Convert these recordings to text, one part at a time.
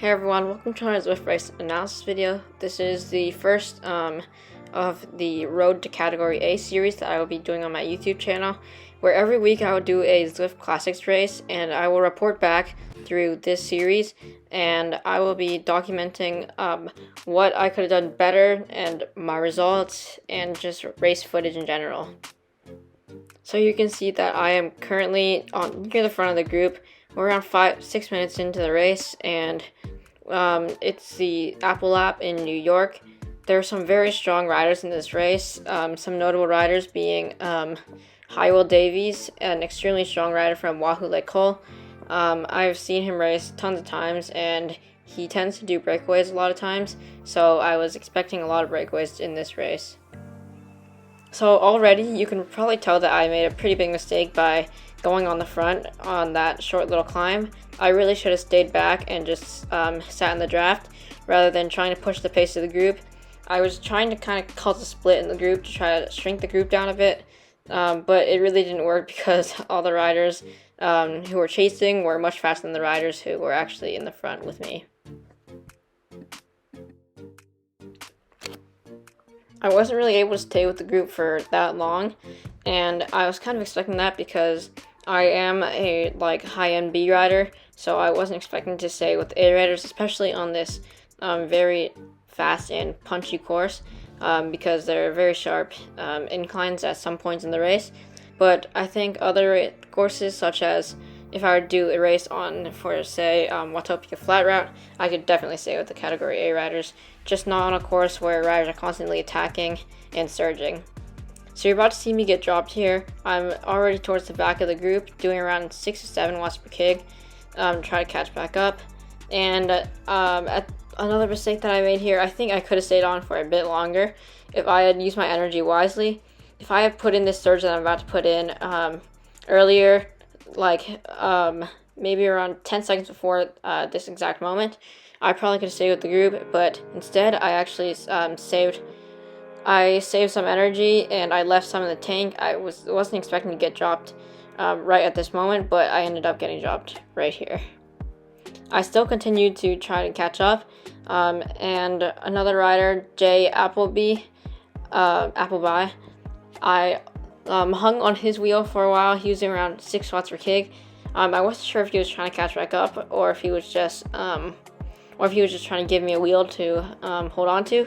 Hey everyone, welcome to our Zwift race analysis video. This is the first of the Road to Category A series that I will be doing on my YouTube channel, where every week I will do a Zwift Classics race and I will report back through this series, and I will be documenting what I could have done better and my results and just race footage in general. So you can see that I am currently near the front of the group. We're around 5-6 minutes into the race, and it's the Apple Lap in New York. There are some very strong riders in this race, some notable riders being Will Davies, an extremely strong rider from Wahoo Lake Cole. I've seen him race tons of times, and he tends to do breakaways a lot of times, so I was expecting a lot of breakaways in this race. So already you can probably tell that I made a pretty big mistake by going on the front on that short little climb. I really should have stayed back and just sat in the draft rather than trying to push the pace of the group. I was trying to kind of cause a split in the group to try to shrink the group down a bit, but it really didn't work because all the riders who were chasing were much faster than the riders who were actually in the front with me. I wasn't really able to stay with the group for that long, and I was kind of expecting that because I am a high-end B rider, so I wasn't expecting to stay with A riders, especially on this very fast and punchy course, because there are very sharp inclines at some points in the race. But I think other courses, such as if I were to do a race on, for say, Watopia Flat Route, I could definitely stay with the Category A riders, just not on a course where riders are constantly attacking and surging. So you're about to see me get dropped here. I'm already towards the back of the group, doing around 6 to 7 watts per kg, try to catch back up. And another mistake that I made here, I think I could have stayed on for a bit longer if I had used my energy wisely. If I had put in this surge that I'm about to put in earlier, maybe around 10 seconds before this exact moment, I probably could have stayed with the group, but instead I actually saved some energy and I left some in the tank. I wasn't expecting to get dropped right at this moment, but I ended up getting dropped right here. I still continued to try to catch up, and another rider, Jay Appleby, I hung on his wheel for a while. He was doing around 6 watts per kg. I wasn't sure if he was trying to catch back up or if he was just trying to give me a wheel to hold on to.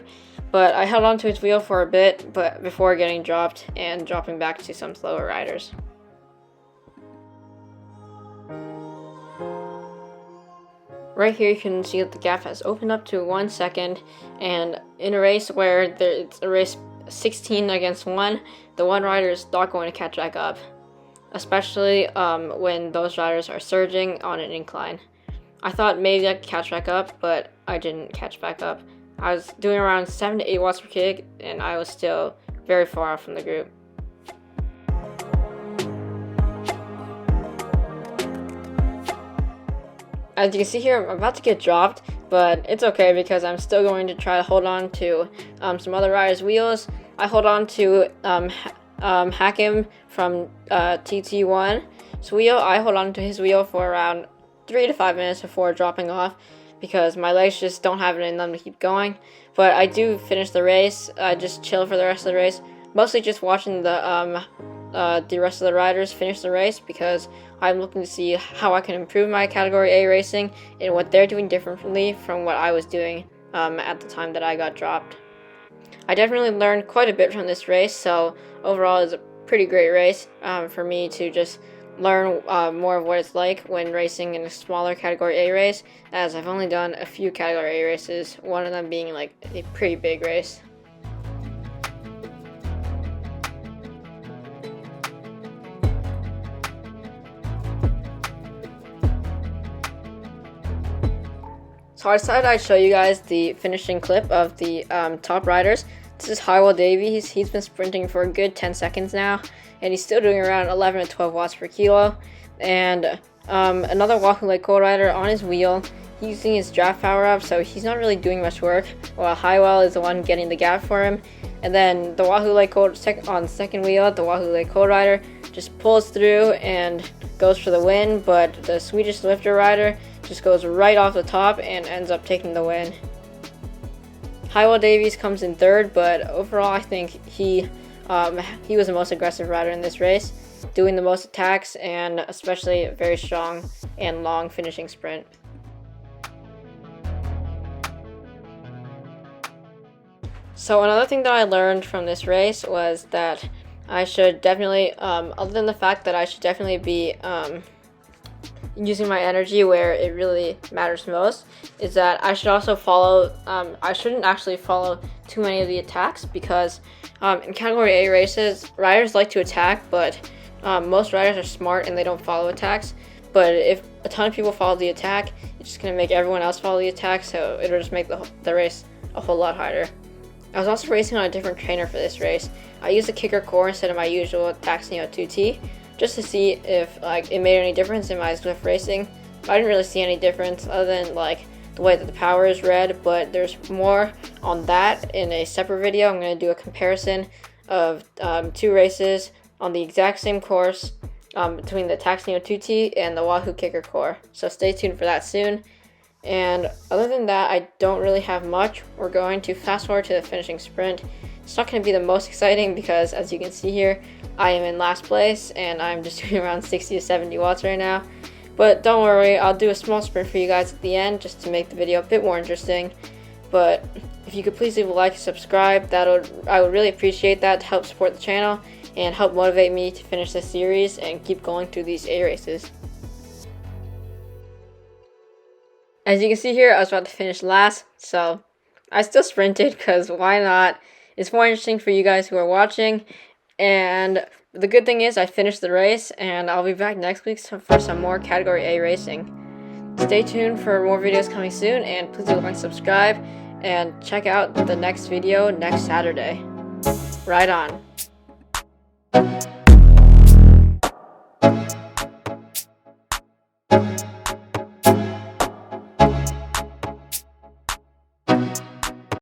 But I held on to his wheel for a bit, but before getting dropped and dropping back to some slower riders. Right here you can see that the gap has opened up to 1 second, and in a race where it's a race 16 against 1, the one rider is not going to catch back up, especially when those riders are surging on an incline. I thought maybe I could catch back up, but I didn't catch back up. I was doing around 7 to 8 watts per kg, and I was still very far off from the group. As you can see here, I'm about to get dropped, but it's okay because I'm still going to try to hold on to some other riders' wheels. I hold on to Hakim from TT1's wheel. I hold on to his wheel for around 3 to 5 minutes before dropping off because my legs just don't have it in them to keep going. But I do finish the race. I just chill for the rest of the race, mostly just watching the rest of the riders finish the race because I'm looking to see how I can improve my Category A racing and what they're doing differently from what I was doing at the time that I got dropped. I definitely learned quite a bit from this race, so overall it's a pretty great race for me to just learn more of what it's like when racing in a smaller Category A race, as I've only done a few Category A races, one of them being a pretty big race. So I decided I'd show you guys the finishing clip of the top riders. This is Will Davies. He's been sprinting for a good 10 seconds now, and he's still doing around 11 to 12 watts per kilo. And another Wahoo Lake Cole rider on his wheel, he's using his draft power up, so he's not really doing much work, while Highwell is the one getting the gap for him. And then the Wahoo Lake Cole on the second wheel, the Wahoo Lake Cole rider just pulls through and goes for the win, but the Swedish Zwifter rider just goes right off the top and ends up taking the win. Hywell Davies comes in third, but overall I think he was the most aggressive rider in this race, doing the most attacks and especially a very strong and long finishing sprint. So another thing that I learned from this race was that I should definitely, other than the fact that I should definitely be using my energy where it really matters most, is that I should also follow, I shouldn't actually follow too many of the attacks, because in Category A races, riders like to attack, but most riders are smart and they don't follow attacks. But if a ton of people follow the attack, it's just going to make everyone else follow the attack, so it'll just make the race a whole lot harder. I was also racing on a different trainer for this race. I used a kicker core instead of my usual Taxneo 2T, just to see if it made any difference in my Zwift racing. I didn't really see any difference other than the way that the power is read, but there's more on that in a separate video. I'm going to do a comparison of 2 races on the exact same course between the Taxneo 2T and the Wahoo kicker core. So stay tuned for that soon. And other than that, I don't really have much. We're going to fast forward to the finishing sprint. It's not going to be the most exciting because, as you can see here, I am in last place and I'm just doing around 60 to 70 watts right now. But don't worry, I'll do a small sprint for you guys at the end just to make the video a bit more interesting. But if you could please leave a like and subscribe, I would really appreciate that to help support the channel and help motivate me to finish this series and keep going through these A races. As you can see here, I was about to finish last, so I still sprinted because why not? It's more interesting for you guys who are watching, and the good thing is I finished the race, and I'll be back next week for some more Category A racing. Stay tuned for more videos coming soon, and please do like and subscribe, and check out the next video next Saturday. Ride on.